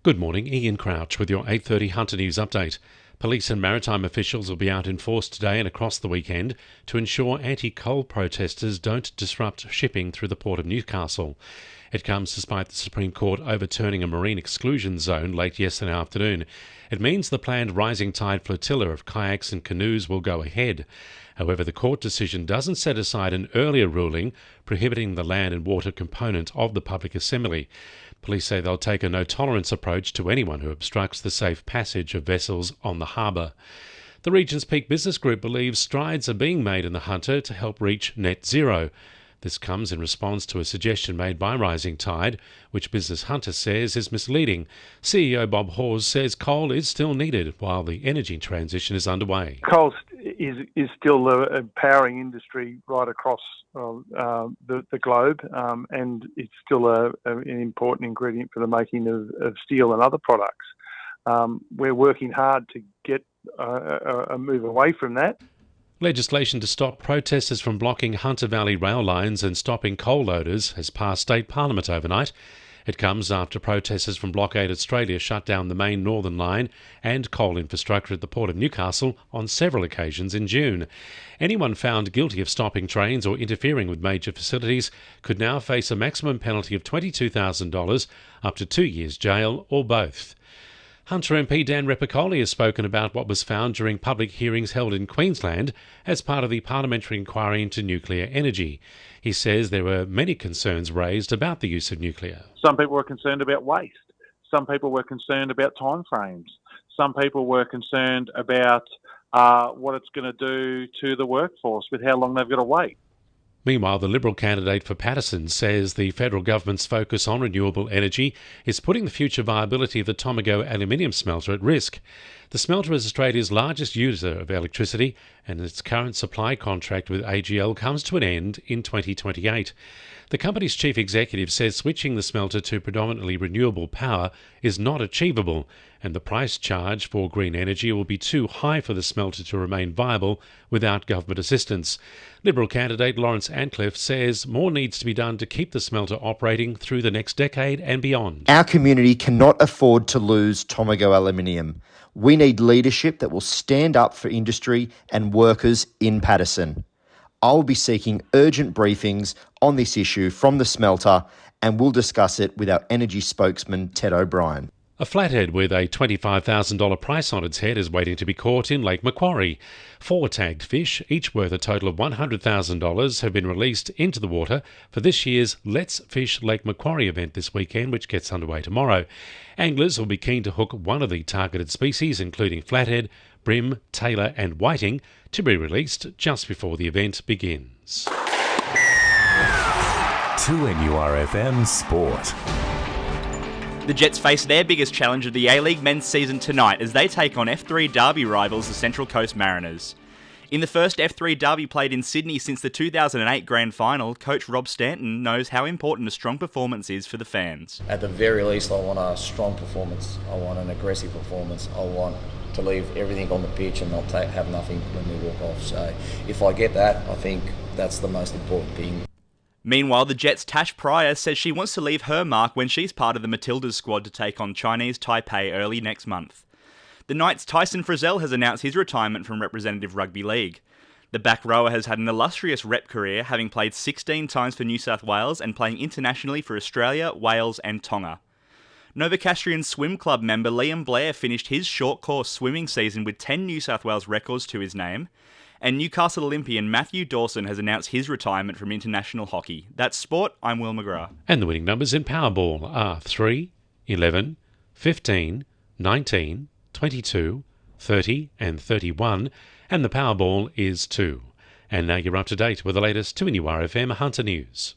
Good morning, Ian Crouch with your 8:30 Hunter News update. Police and maritime officials will be out in force today and across the weekend to ensure anti-coal protesters don't disrupt shipping through the port of Newcastle. It comes despite the Supreme Court overturning a marine exclusion zone late yesterday afternoon. It means the planned rising tide flotilla of kayaks and canoes will go ahead. However, the court decision doesn't set aside an earlier ruling prohibiting the land and water component of the public assembly. Police say they'll take a no-tolerance approach to anyone who obstructs the safe passage of vessels on the harbour. The region's peak business group believes strides are being made in the Hunter to help reach net zero. This comes in response to a suggestion made by Rising Tide, which Business Hunter says is misleading. CEO Bob Hawes says coal is still needed while the energy transition is underway. Coal is still a powering industry right across the globe, and it's still an important ingredient for the making of steel and other products. We're working hard to get a move away from that. Legislation to stop protesters from blocking Hunter Valley rail lines and stopping coal loaders has passed state parliament overnight. It comes after protesters from Blockade Australia shut down the main northern line and coal infrastructure at the port of Newcastle on several occasions in June. Anyone found guilty of stopping trains or interfering with major facilities could now face a maximum penalty of $22,000, up to 2 years jail or both. Hunter MP Dan Repicoli has spoken about what was found during public hearings held in Queensland as part of the parliamentary inquiry into nuclear energy. He says there were many concerns raised about the use of nuclear. Some people were concerned about waste. Some people were concerned about timeframes. Some people were concerned about what it's going to do to the workforce with how long they've got to wait. Meanwhile, the Liberal candidate for Patterson says the federal government's focus on renewable energy is putting the future viability of the Tomago aluminium smelter at risk. The smelter is Australia's largest user of electricity, and its current supply contract with AGL comes to an end in 2028. The company's chief executive says switching the smelter to predominantly renewable power is not achievable, and the price charged for green energy will be too high for the smelter to remain viable without government assistance. Liberal candidate Lawrence Ancliffe says more needs to be done to keep the smelter operating through the next decade and beyond. Our community cannot afford to lose Tomago aluminium. We need leadership that will stand up for industry and workers in Patterson. I will be seeking urgent briefings on this issue from the smelter, and we'll discuss it with our energy spokesman, Ted O'Brien. A flathead with a $25,000 price on its head is waiting to be caught in Lake Macquarie. 4 tagged fish, each worth a total of $100,000, have been released into the water for this year's Let's Fish Lake Macquarie event this weekend, which gets underway tomorrow. Anglers will be keen to hook one of the targeted species, including flathead, brim, tailor and whiting, to be released just before the event begins. 2NURFM Sport. The Jets face their biggest challenge of the A-League men's season tonight as they take on F3 derby rivals the Central Coast Mariners. In the first F3 derby played in Sydney since the 2008 Grand Final, coach Rob Stanton knows how important a strong performance is for the fans. At the very least, I want a strong performance. I want an aggressive performance. I want to leave everything on the pitch and not have nothing when we walk off. So if I get that, I think that's the most important thing. Meanwhile, the Jets' Tash Pryor says she wants to leave her mark when she's part of the Matildas squad to take on Chinese Taipei early next month. The Knights' Tyson Frizzell has announced his retirement from representative rugby league. The back rower has had an illustrious rep career, having played 16 times for New South Wales and playing internationally for Australia, Wales and Tonga. Novocastrian Swim Club member Liam Blair finished his short course swimming season with 10 New South Wales records to his name. And Newcastle Olympian Matthew Dawson has announced his retirement from international hockey. That's sport. I'm Will McGrath. And the winning numbers in Powerball are 3, 11, 15, 19, 22, 30 and 31. And the Powerball is 2. And now you're up to date with the latest 2NURFM Hunter News.